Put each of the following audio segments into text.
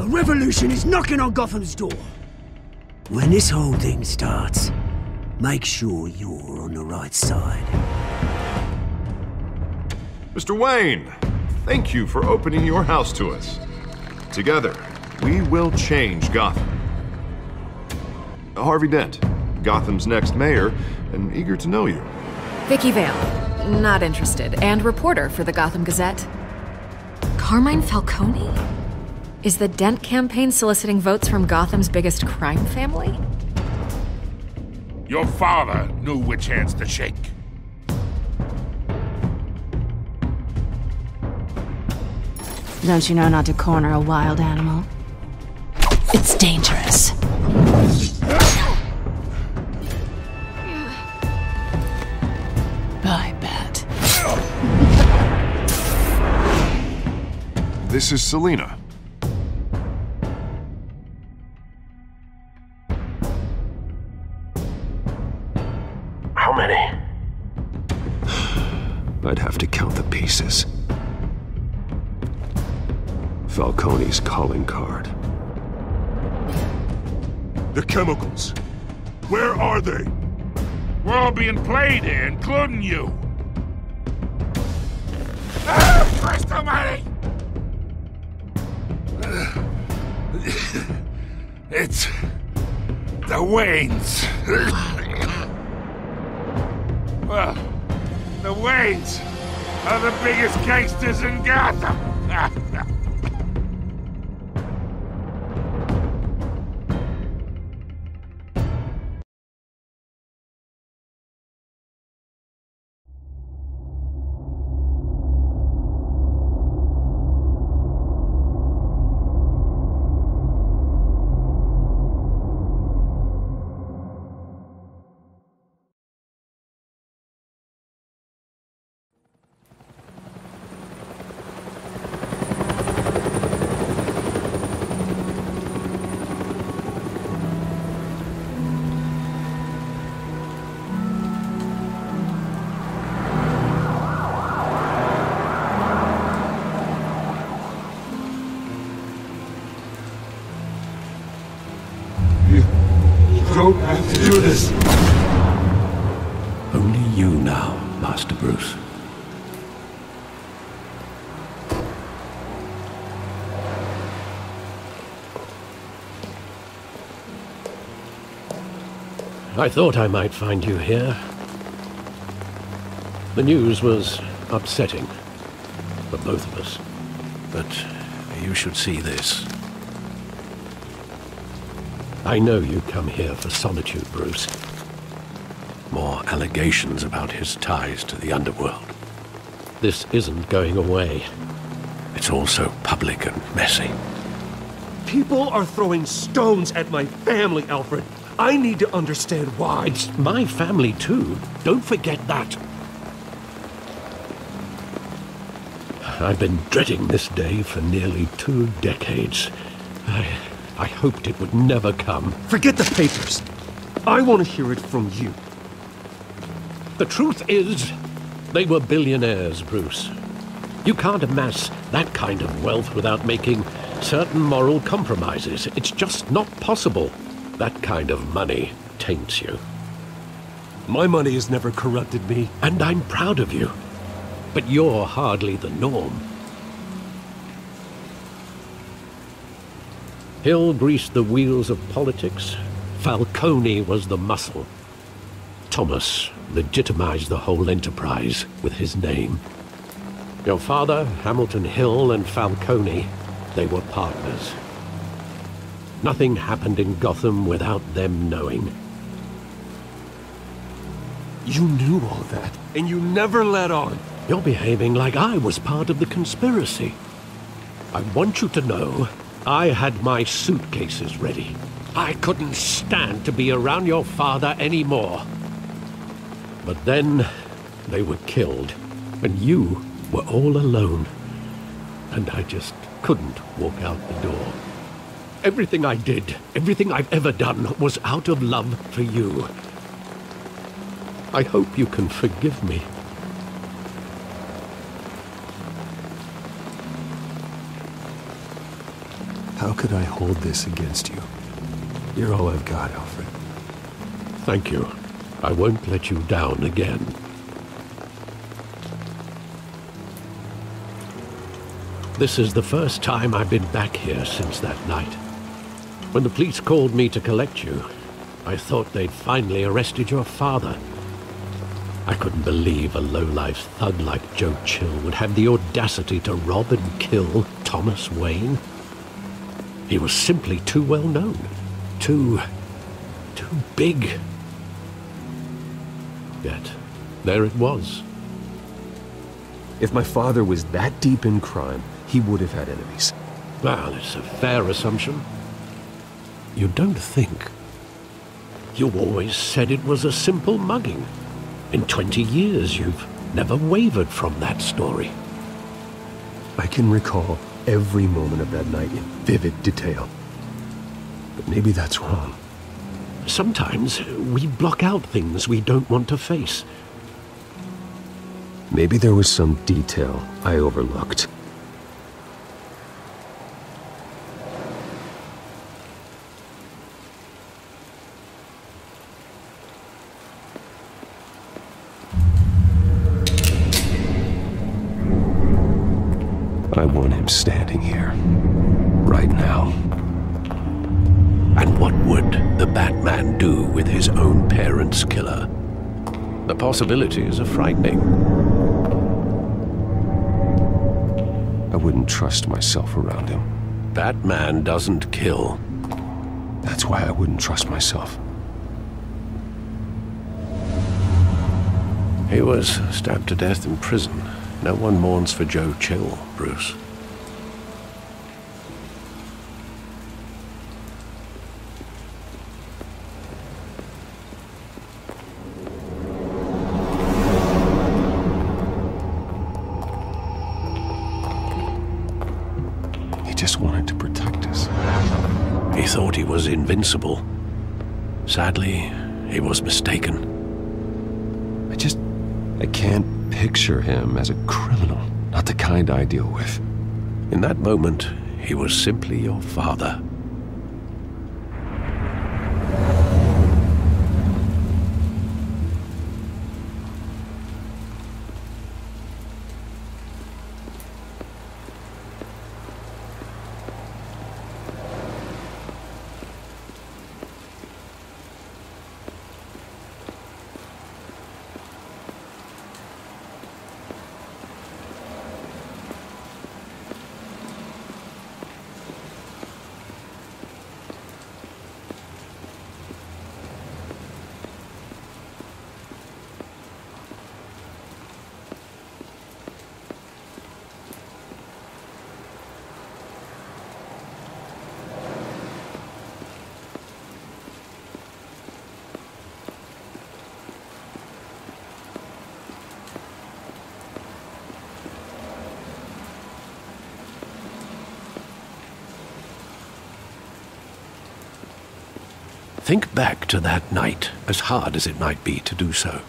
A revolution is knocking on Gotham's door. When this whole thing starts, make sure you're on the right side. Mr. Wayne, thank you for opening your house to us. Together, we will change Gotham. Harvey Dent, Gotham's next mayor, and eager to know you. Vicky Vale, not interested, and reporter for the Gotham Gazette. Carmine Falcone? Is the Dent campaign soliciting votes from Gotham's biggest crime family? Your father knew which hands to shake. Don't you know not to corner a wild animal? It's dangerous. I bet. This is Selina. How many? I'd have to count the pieces. Falcone's calling card. The chemicals. Where are they? We're all being played here, including you. Ah, Christ almighty! It's the Waynes. Well, the Waynes are the biggest gangsters in Gotham. You don't have to do this. Only you now, Master Bruce. I thought I might find you here. The news was upsetting for both of us. But you should see this. I know you come here for solitude, Bruce. More allegations about his ties to the underworld. This isn't going away. It's all so public and messy. People are throwing stones at my family, Alfred. I need to understand why. It's my family, too. Don't forget that. I've been dreading this day for nearly 2 decades. I hoped it would never come. Forget the papers. I want to hear it from you. The truth is, they were billionaires, Bruce. You can't amass that kind of wealth without making certain moral compromises. It's just not possible. That kind of money taints you. My money has never corrupted me. And I'm proud of you. But you're hardly the norm. Hill greased the wheels of politics. Falcone was the muscle. Thomas legitimized the whole enterprise with his name. Your father, Hamilton Hill, and Falcone, they were partners. Nothing happened in Gotham without them knowing. You knew all that, and you never let on. You're behaving like I was part of the conspiracy. I want you to know I had my suitcases ready. I couldn't stand to be around your father anymore. But then they were killed, and you were all alone. And I just couldn't walk out the door. Everything I did, everything I've ever done, was out of love for you. I hope you can forgive me. How could I hold this against you? You're all I've got, Alfred. Thank you. I won't let you down again. This is the first time I've been back here since that night. When the police called me to collect you, I thought they'd finally arrested your father. I couldn't believe a low-life thug like Joe Chill would have the audacity to rob and kill Thomas Wayne. He was simply too well known. Too big. Yet, there it was. If my father was that deep in crime, he would have had enemies. Well, it's a fair assumption. You don't think? You always said it was a simple mugging. In 20 years, you've never wavered from that story. I can recall every moment of that night in vivid detail. But maybe that's wrong. Sometimes we block out things we don't want to face. Maybe there was some detail I overlooked. I want him standing here, right now. And what would the Batman do with his own parents' killer? The possibilities are frightening. I wouldn't trust myself around him. Batman doesn't kill. That's why I wouldn't trust myself. He was stabbed to death in prison. No one mourns for Joe Chill, Bruce. He just wanted to protect us. He thought he was invincible. Sadly, he was mistaken. I can't picture him as a criminal, not the kind I deal with. In that moment, he was simply your father. Think back to that night, as hard as it might be to do so.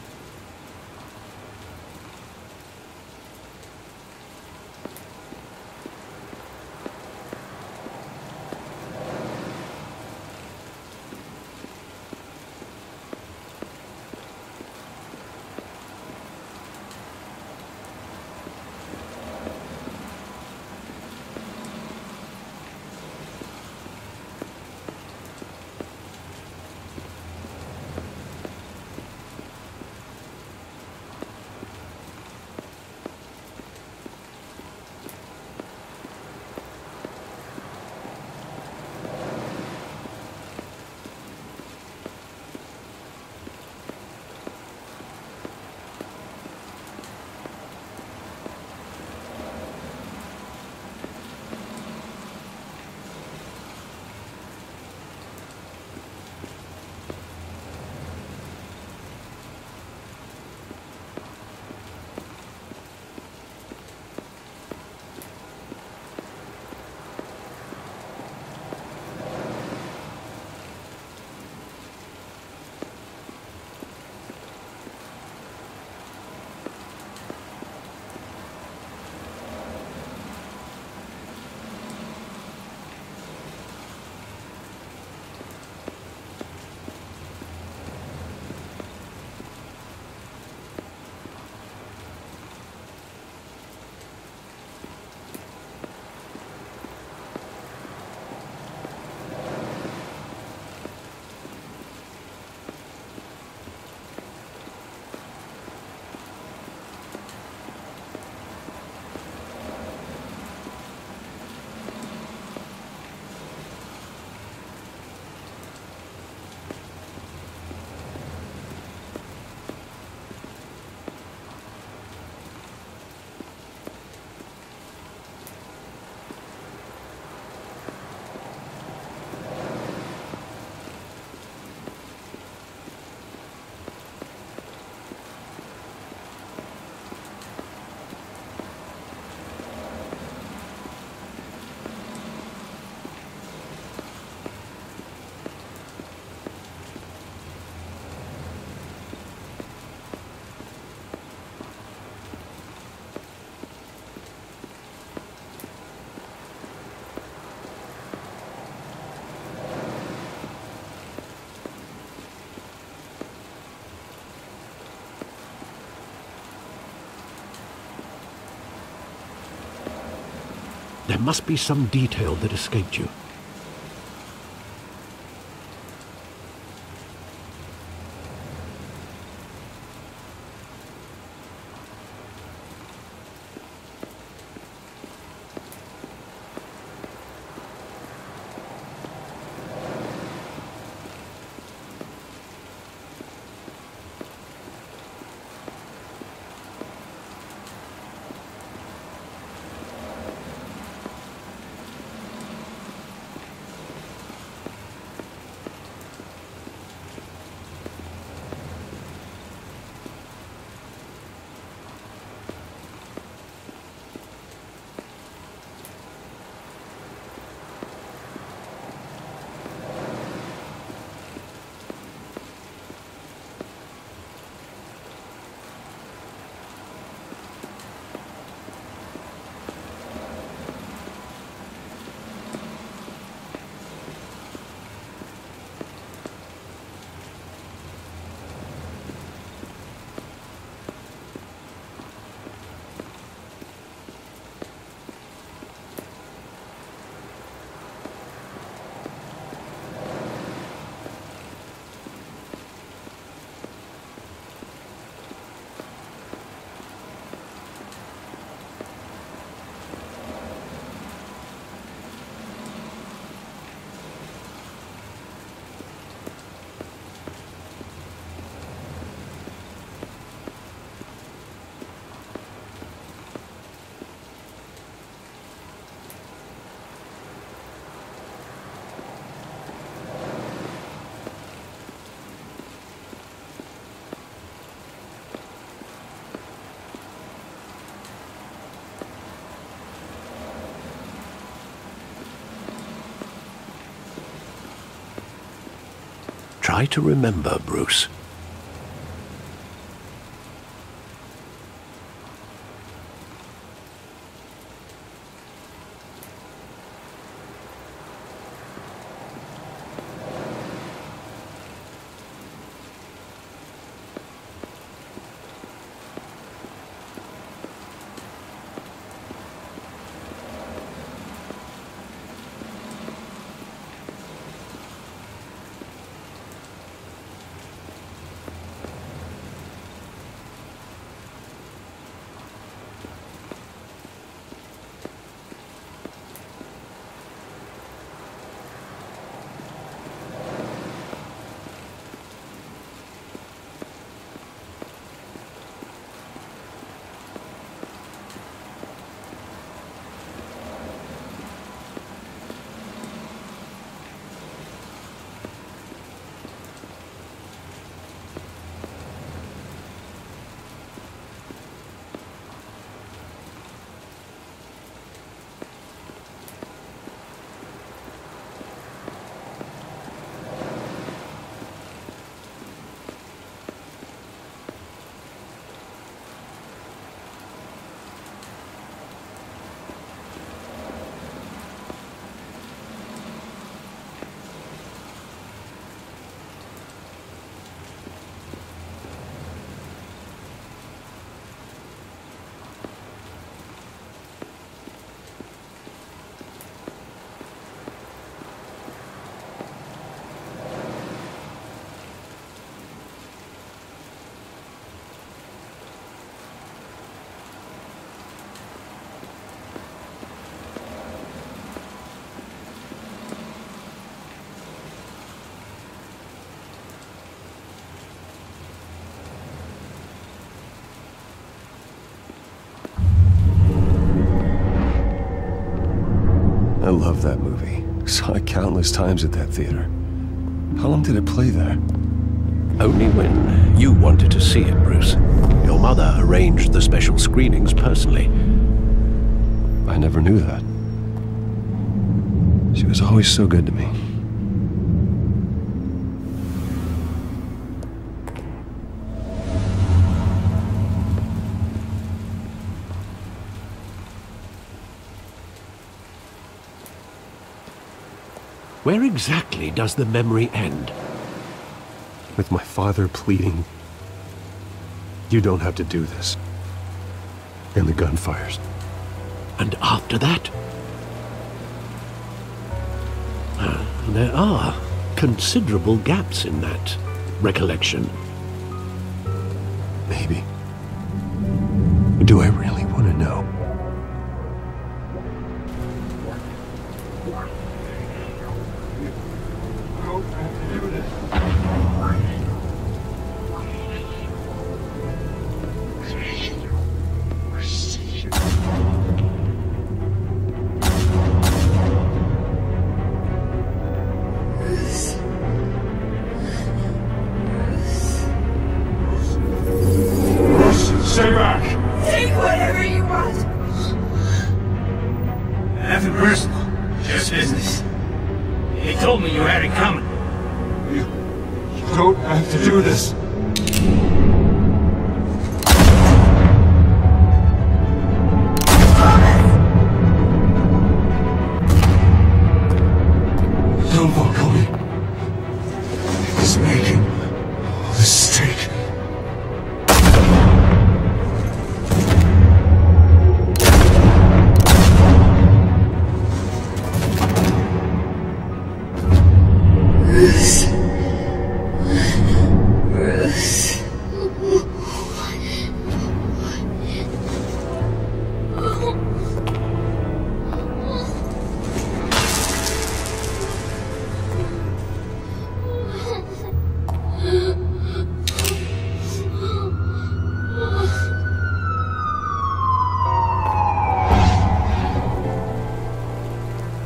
There must be some detail that escaped you. Try to remember, Bruce. I love that movie. Saw it countless times at that theater. How long did it play there? Only when you wanted to see it, Bruce. Your mother arranged the special screenings personally. I never knew that. She was always so good to me. Where exactly does the memory end? With my father pleading, "You don't have to do this." And the gunfires. And after that? There are considerable gaps in that recollection. Maybe. Do I really want to know? Stay back! Take whatever you want! Nothing personal, just business. He told me you had it coming. You don't have to do this. Don't Falcone. He's making a mistake.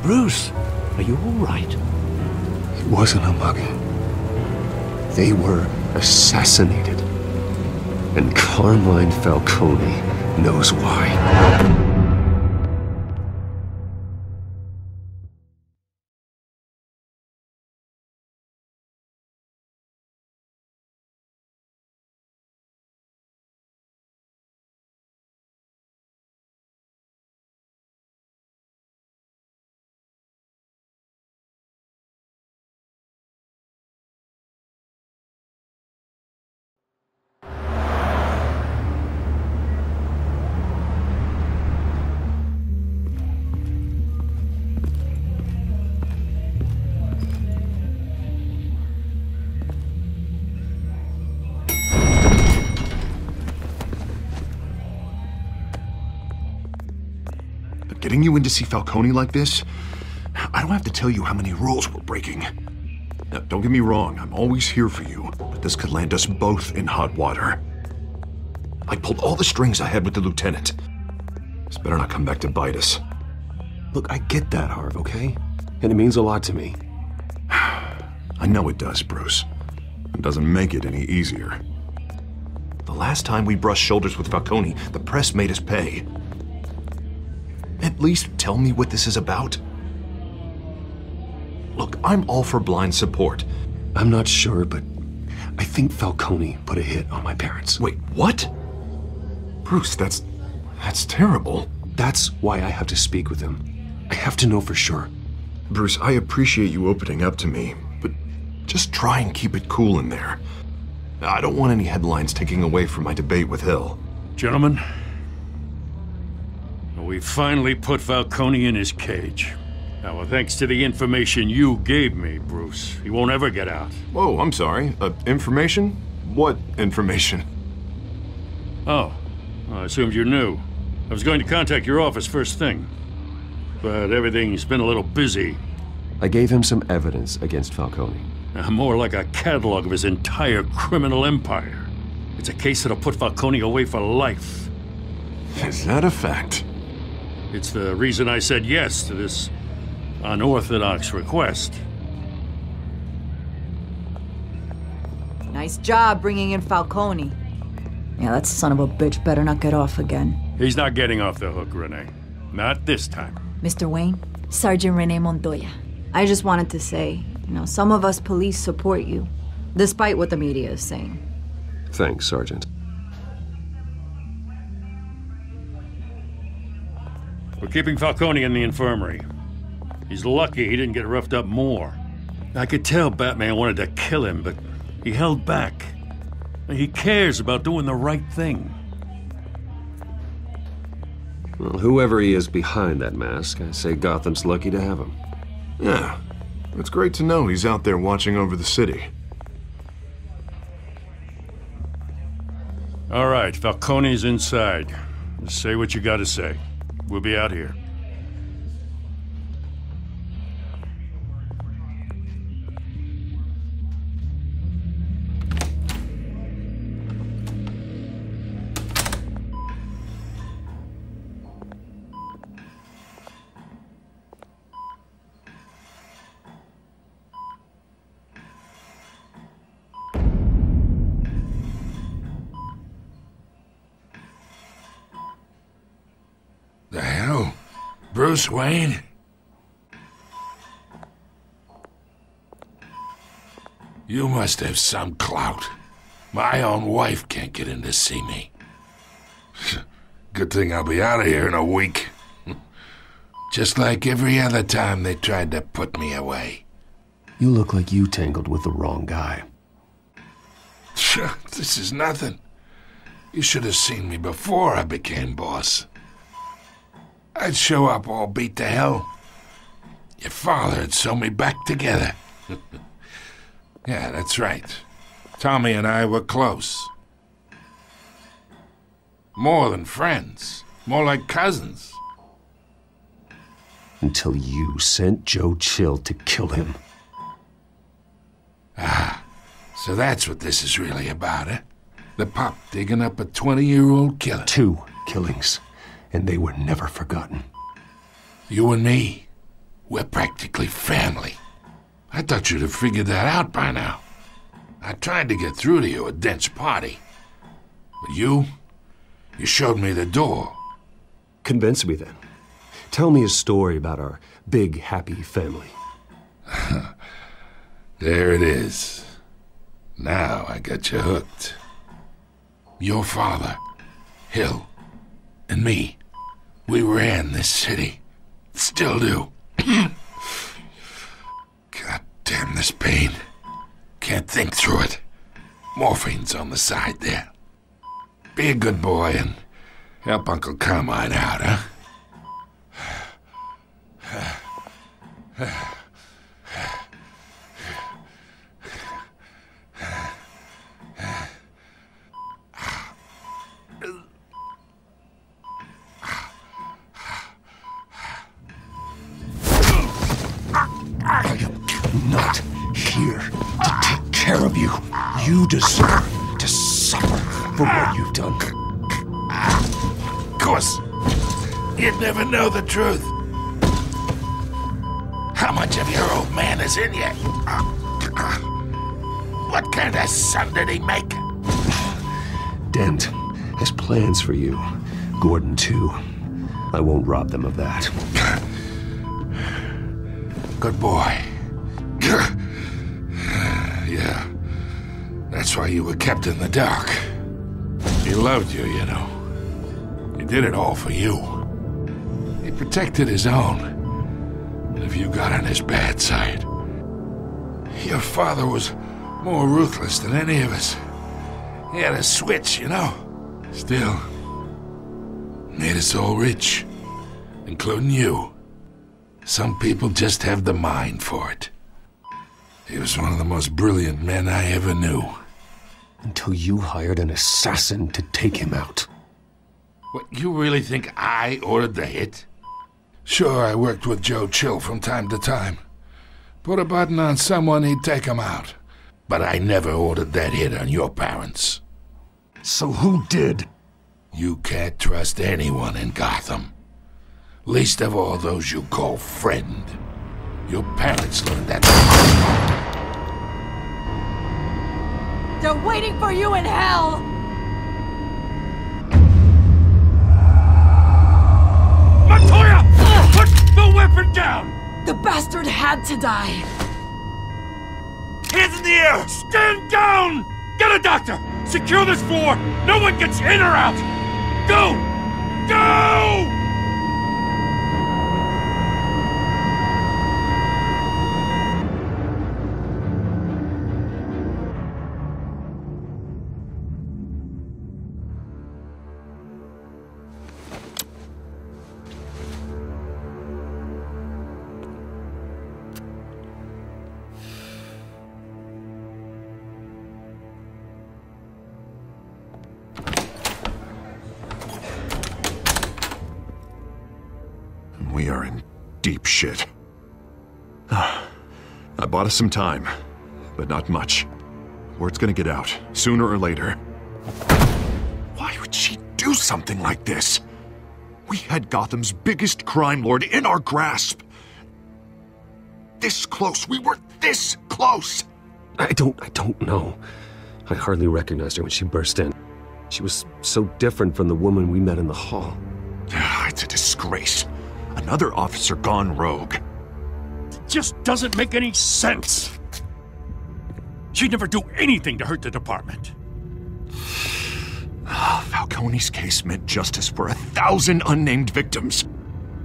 Bruce, are you all right? It wasn't a mugging. They were assassinated. And Carmine Falcone knows why. Getting you in to see Falcone like this? I don't have to tell you how many rules we're breaking. Now, don't get me wrong, I'm always here for you, but this could land us both in hot water. I pulled all the strings I had with the lieutenant. This better not come back to bite us. Look, I get that, Harv, okay? And it means a lot to me. I know it does, Bruce. It doesn't make it any easier. The last time we brushed shoulders with Falcone, the press made us pay. At least tell me what this is about. Look, I'm all for blind support. I'm not sure, but I think Falcone put a hit on my parents. Wait, what? Bruce, that's terrible. That's why I have to speak with him. I have to know for sure. Bruce, I appreciate you opening up to me, but just try and keep it cool in there. I don't want any headlines taking away from my debate with Hill. Gentlemen, we finally put Falcone in his cage. Now, well, thanks to the information you gave me, Bruce, he won't ever get out. Whoa, I'm sorry. Information? What information? Oh, I assumed you knew. I was going to contact your office first thing, but everything's been a little busy. I gave him some evidence against Falcone. More like a catalog of his entire criminal empire. It's a case that'll put Falcone away for life. Is that a fact? It's the reason I said yes to this unorthodox request. Nice job bringing in Falcone. Yeah, that son of a bitch better not get off again. He's not getting off the hook, Renee. Not this time. Mr. Wayne, Sergeant Renee Montoya. I just wanted to say, some of us police support you, despite what the media is saying. Thanks, Sergeant. We're keeping Falcone in the infirmary. He's lucky he didn't get roughed up more. I could tell Batman wanted to kill him, but he held back. He cares about doing the right thing. Well, whoever he is behind that mask, I say Gotham's lucky to have him. Yeah, It's great to know he's out there watching over the city. All right, Falcone's inside. Just say what you gotta say. We'll be out here. The hell? Bruce Wayne? You must have some clout. My own wife can't get in to see me. Good thing I'll be out of here in a week. Just like every other time they tried to put me away. You look like you tangled with the wrong guy. This is nothing. You should have seen me before I became boss. I'd show up all beat to hell. Your father had sewn me back together. Yeah, that's right. Tommy and I were close. More than friends. More like cousins. Until you sent Joe Chill to kill him. Ah, so that's what this is really about, eh? The pup digging up a 20-year-old killer. 2 killings. And they were never forgotten. You and me, we're practically family. I thought you'd have figured that out by now. I tried to get through to you at Dent's party. But you showed me the door. Convince me then. Tell me a story about our big, happy family. There it is. Now I got you hooked. Your father, Hill, and me. We ran this city. Still do. God damn this pain. Can't think through it. Morphine's on the side there. Be a good boy and help Uncle Carmine out, huh? I am not here to take care of you. You deserve to suffer for what you've done. Of course, you'd never know the truth. How much of your old man is in you? What kind of son did he make? Dent has plans for you. Gordon, too. I won't rob them of that. Good boy. Yeah. That's why you were kept in the dark. He loved you, you know. He did it all for you. He protected his own. And if you got on his bad side, your father was more ruthless than any of us. He had a switch, you know. Still, made us all rich, including you. Some people just have the mind for it. He was one of the most brilliant men I ever knew. Until you hired an assassin to take him out. What, you really think I ordered the hit? Sure, I worked with Joe Chill from time to time. Put a button on someone, he'd take him out. But I never ordered that hit on your parents. So who did? You can't trust anyone in Gotham. Least of all those you call friend. Your parents learned that. They're waiting for you in hell! Montoya! Put the weapon down! The bastard had to die. Hands in the air! Stand down! Get a doctor! Secure this floor! No one gets in or out! Go! Go! cheap shit. I bought us some time, but not much. Word's gonna get out, sooner or later. Why would she do something like this? We had Gotham's biggest crime lord in our grasp. This close. We were this close. I don't know. I hardly recognized her when she burst in. She was so different from the woman we met in the hall. It's a disgrace. Another officer gone rogue. It just doesn't make any sense. She'd never do anything to hurt the department. Falcone's case meant justice for 1,000 unnamed victims.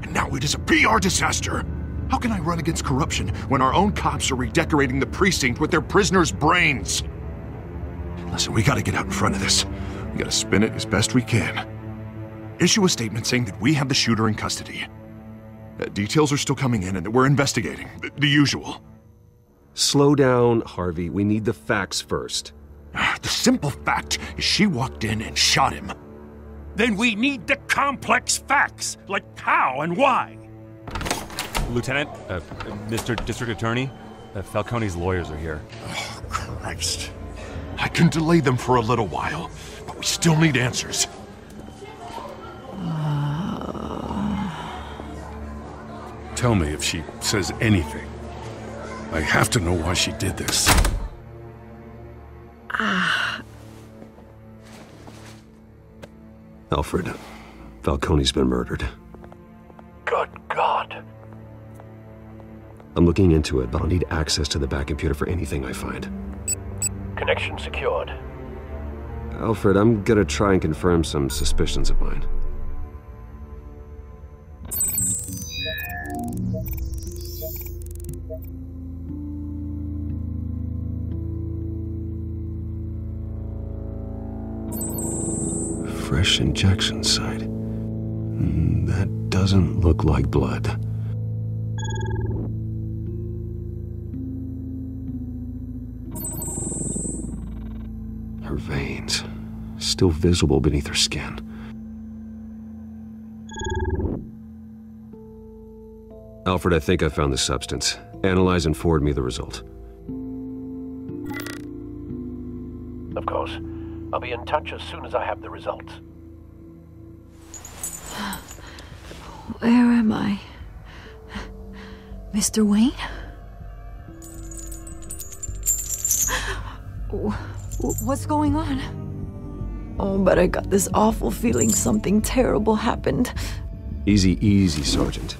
And now it is a PR disaster. How can I run against corruption when our own cops are redecorating the precinct with their prisoners' brains? Listen, we gotta get out in front of this. We gotta spin it as best we can. Issue a statement saying that we have the shooter in custody. Details are still coming in and that we're investigating. The usual. Slow down, Harvey. We need the facts first. The simple fact is she walked in and shot him. Then we need the complex facts, like how and why. Lieutenant, Mr. District Attorney, Falcone's lawyers are here. Oh, Christ. I can delay them for a little while, but we still need answers. Tell me if she says anything. I have to know why she did this. Alfred, Falcone's been murdered. Good God. I'm looking into it, but I'll need access to the back computer for anything I find. Connection secured. Alfred, I'm gonna try and confirm some suspicions of mine. Fresh injection site. That doesn't look like blood. Her veins, still visible beneath her skin. Alfred, I think I found the substance. Analyze and forward me the result. Of course. I'll be in touch as soon as I have the results. Where am I? Mr. Wayne? What's going on? Oh, but I got this awful feeling something terrible happened. Easy, easy, Sergeant.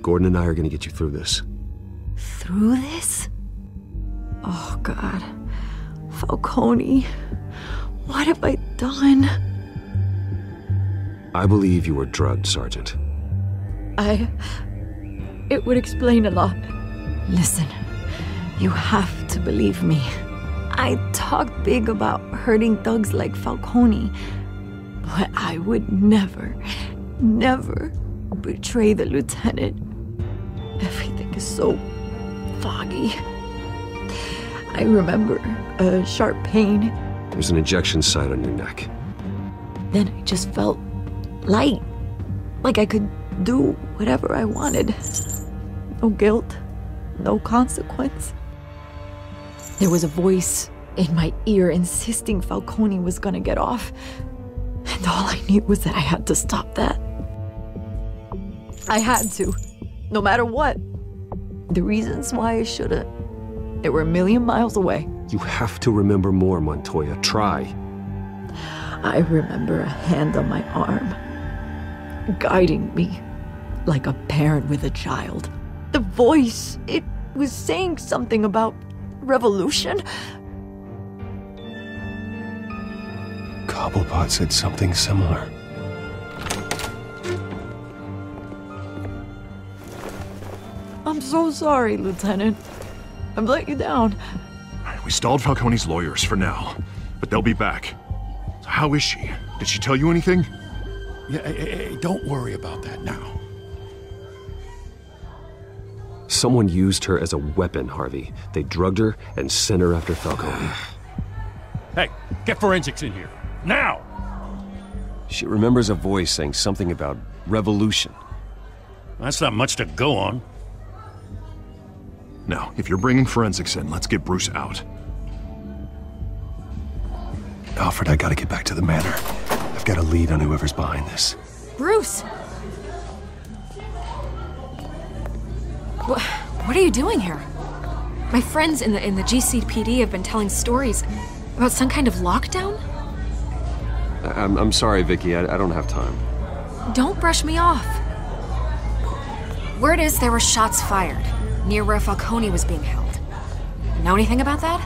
Gordon and I are gonna get you through this. Through this? Oh, God. Falcone. What have I done? I believe you were drugged, Sergeant. It would explain a lot. Listen, you have to believe me. I talked big about hurting thugs like Falcone, but I would never betray the lieutenant. Everything is so foggy. I remember a sharp pain. There's an injection site on your neck. Then I just felt light, like I could do whatever I wanted. No guilt, no consequence. There was a voice in my ear insisting Falcone was gonna get off, and all I knew was that I had to stop that. I had to, no matter what. The reasons why I shouldn't, they were a million miles away. You have to remember more, Montoya. Try. I remember a hand on my arm, guiding me like a parent with a child. The voice, it was saying something about revolution. Cobblepot said something similar. I'm so sorry, Lieutenant. I've let you down. We stalled Falcone's lawyers for now, but they'll be back. So how is she? Did she tell you anything? Yeah, hey, don't worry about that now. Someone used her as a weapon, Harvey. They drugged her and sent her after Falcone. Hey, get forensics in here. Now! She remembers a voice saying something about revolution. That's not much to go on. Now, if you're bringing forensics in, let's get Bruce out. Alfred, I gotta get back to the manor. I've got a lead on whoever's behind this. Bruce! What are you doing here? My friends in the GCPD have been telling stories about some kind of lockdown? I'm sorry, Vicky. I don't have time. Don't brush me off. Word is there were shots fired near where Falcone was being held. Know anything about that?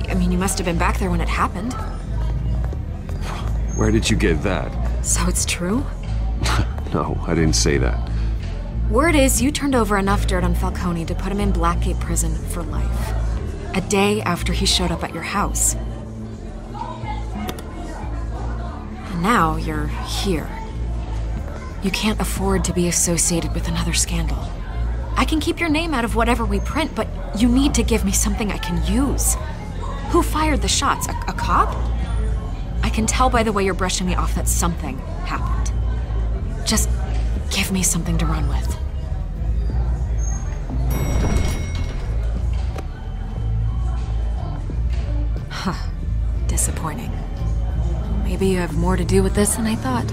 I mean, you must have been back there when it happened. Where did you get that? So it's true? No, I didn't say that. Word is you turned over enough dirt on Falcone to put him in Blackgate Prison for life. A day after he showed up at your house. And now you're here. You can't afford to be associated with another scandal. I can keep your name out of whatever we print, but you need to give me something I can use. Who fired the shots? A cop? I can tell by the way you're brushing me off that something happened. Just give me something to run with. Huh. Disappointing. Maybe you have more to do with this than I thought.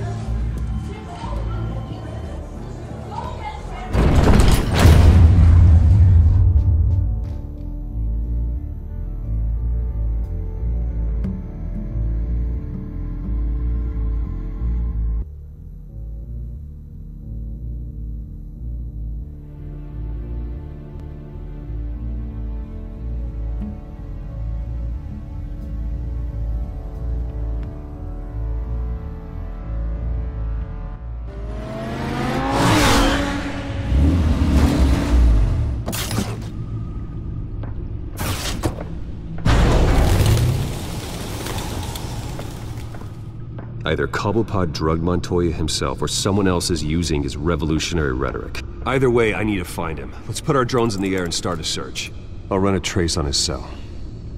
Either Cobblepot drugged Montoya himself, or someone else is using his revolutionary rhetoric. Either way, I need to find him. Let's put our drones in the air and start a search. I'll run a trace on his cell.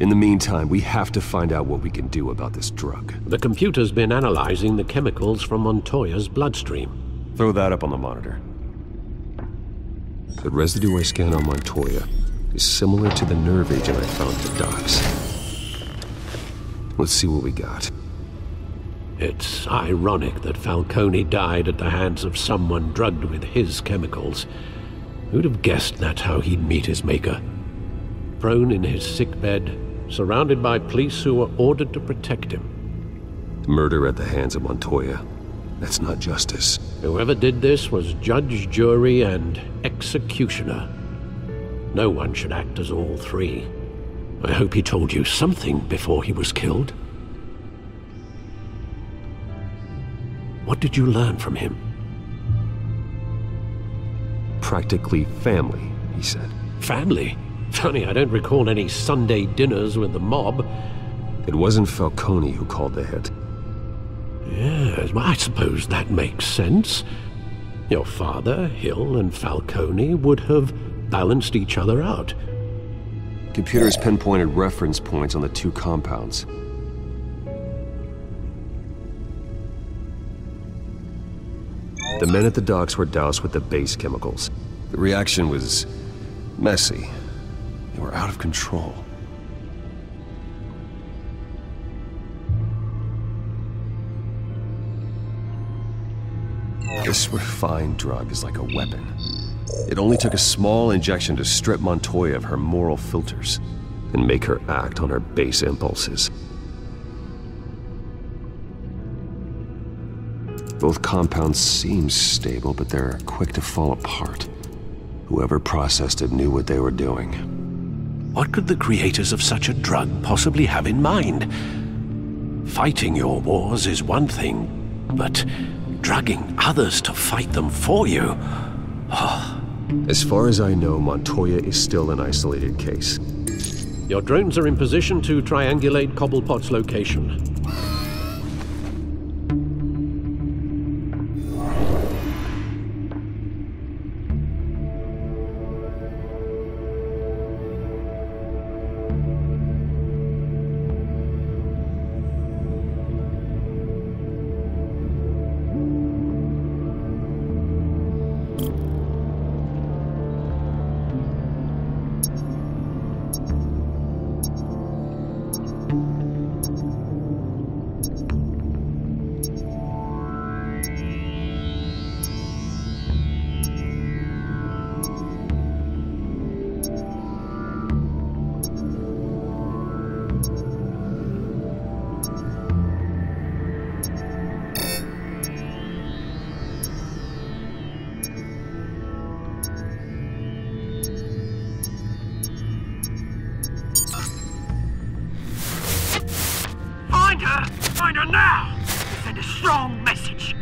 In the meantime, we have to find out what we can do about this drug. The computer's been analyzing the chemicals from Montoya's bloodstream. Throw that up on the monitor. The residue I scanned on Montoya is similar to the nerve agent I found at the docks. Let's see what we got. It's ironic that Falcone died at the hands of someone drugged with his chemicals. Who'd have guessed that's how he'd meet his maker? Prone in his sickbed, surrounded by police who were ordered to protect him. Murder at the hands of Montoya. That's not justice. Whoever did this was judge, jury, and executioner. No one should act as all three. I hope he told you something before he was killed. What did you learn from him? Practically family, he said. Family? Funny, I don't recall any Sunday dinners with the mob. It wasn't Falcone who called the hit. Yes, well, I suppose that makes sense. Your father, Hill, and Falcone would have balanced each other out. Computers pinpointed reference points on the two compounds. The men at the docks were doused with the base chemicals. The reaction was messy. They were out of control. This refined drug is like a weapon. It only took a small injection to strip Montoya of her moral filters and make her act on her base impulses. Both compounds seem stable, but they're quick to fall apart. Whoever processed it knew what they were doing. What could the creators of such a drug possibly have in mind? Fighting your wars is one thing, but drugging others to fight them for you? Oh. As far as I know, Montoya is still an isolated case. Your drones are in position to triangulate Cobblepot's location. find her now! Send a strong message.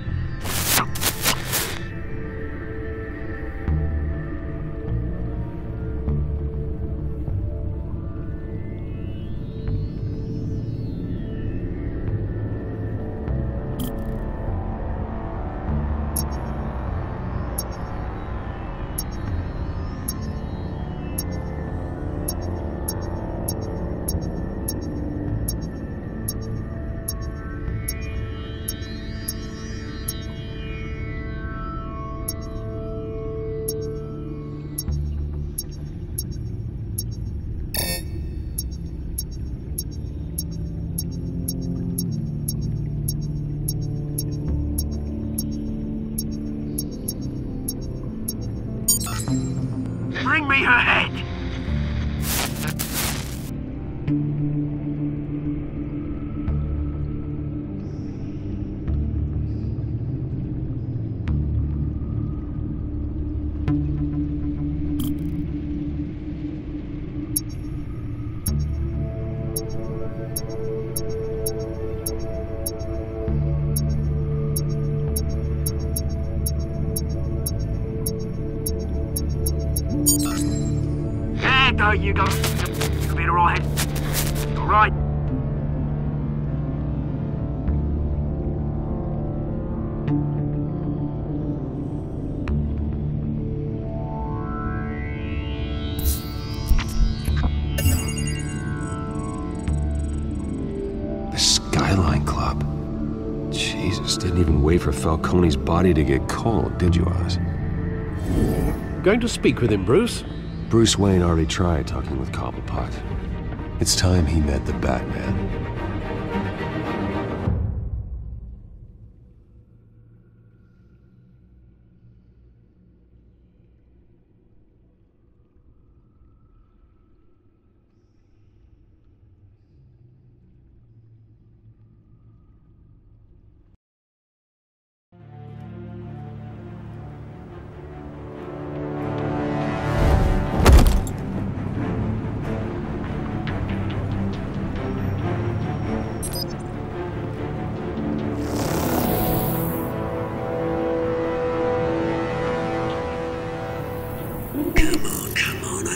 Bring me her head! There you go. You'll be all right. All right. The Skyline Club. Jesus, didn't even wait for Falcone's body to get cold, did you, Oz? Going to speak with him, Bruce? Bruce Wayne already tried talking with Cobblepot. It's time he met the Batman.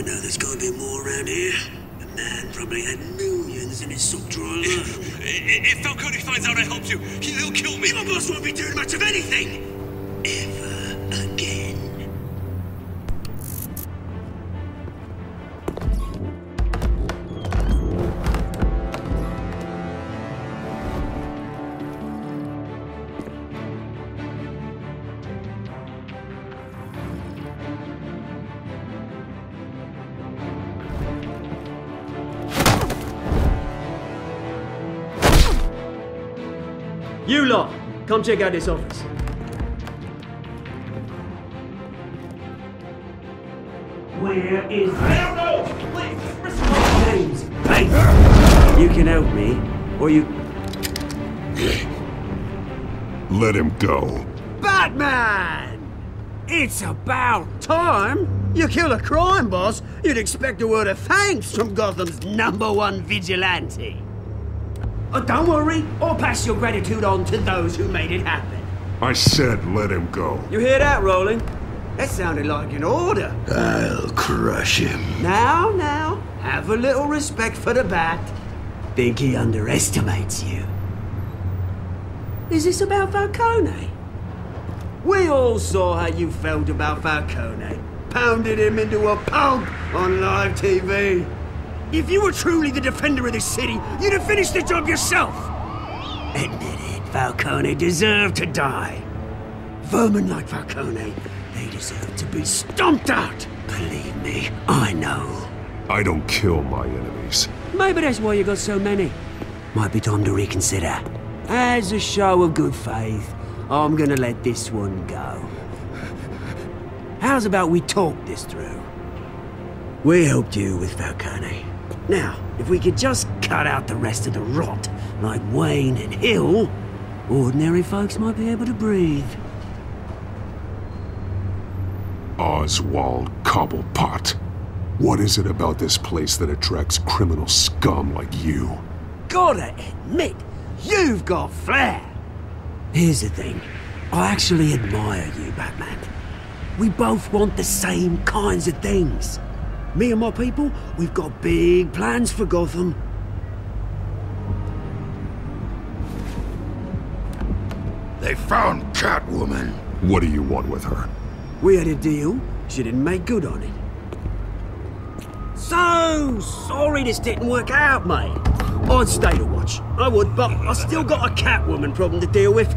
There's gotta be more around here. The man probably had millions in his sock drawer. If Falcone finds out I helped you, he'll kill me. Your boss won't be doing much of anything. Ever again. You lot, come check out this office. Where is I don't know! Please, James? Hey! You can help me, or you... Let him go. Batman! It's about time! You kill a crime boss, you'd expect a word of thanks from Gotham's #1 vigilante. Don't worry, I'll pass your gratitude on to those who made it happen. I said let him go. You hear that, Roland? That sounded like an order. I'll crush him. Now, have a little respect for the Bat. Think he underestimates you. Is this about Falcone? We all saw how you felt about Falcone. Pounded him into a pulp on live TV. If you were truly the defender of this city, you'd have finished the job yourself. Admit it, Falcone deserved to die. Vermin like Falcone, they deserve to be stomped out. Believe me, I know. I don't kill my enemies. Maybe that's why you got so many. Might be time to reconsider. As a show of good faith, I'm gonna let this one go. How's about we talk this through? We helped you with Falcone. Now, if we could just cut out the rest of the rot, like Wayne and Hill, ordinary folks might be able to breathe. Oswald Cobblepot. What is it about this place that attracts criminal scum like you? Gotta admit, You've got flair. Here's the thing. I actually admire you, Batman. We both want the same kinds of things. Me and my people, we've got big plans for Gotham. They found Catwoman. What do you want with her? We had a deal. She didn't make good on it. So sorry this didn't work out, mate. I'd stay to watch. I would, but I still got a Catwoman problem to deal with.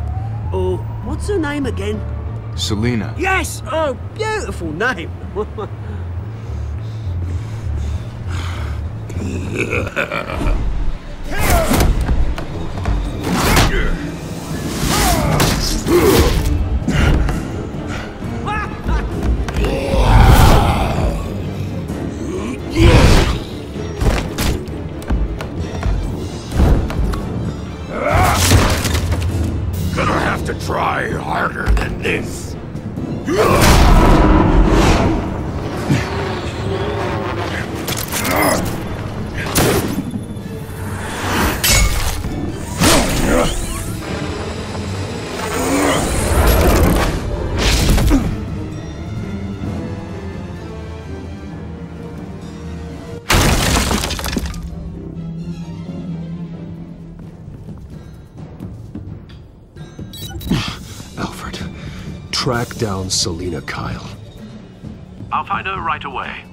Oh, what's her name again? Selina. Yes! Oh, beautiful name. Gonna have to try harder than this. Alfred, track down Selina Kyle. I'll find her right away.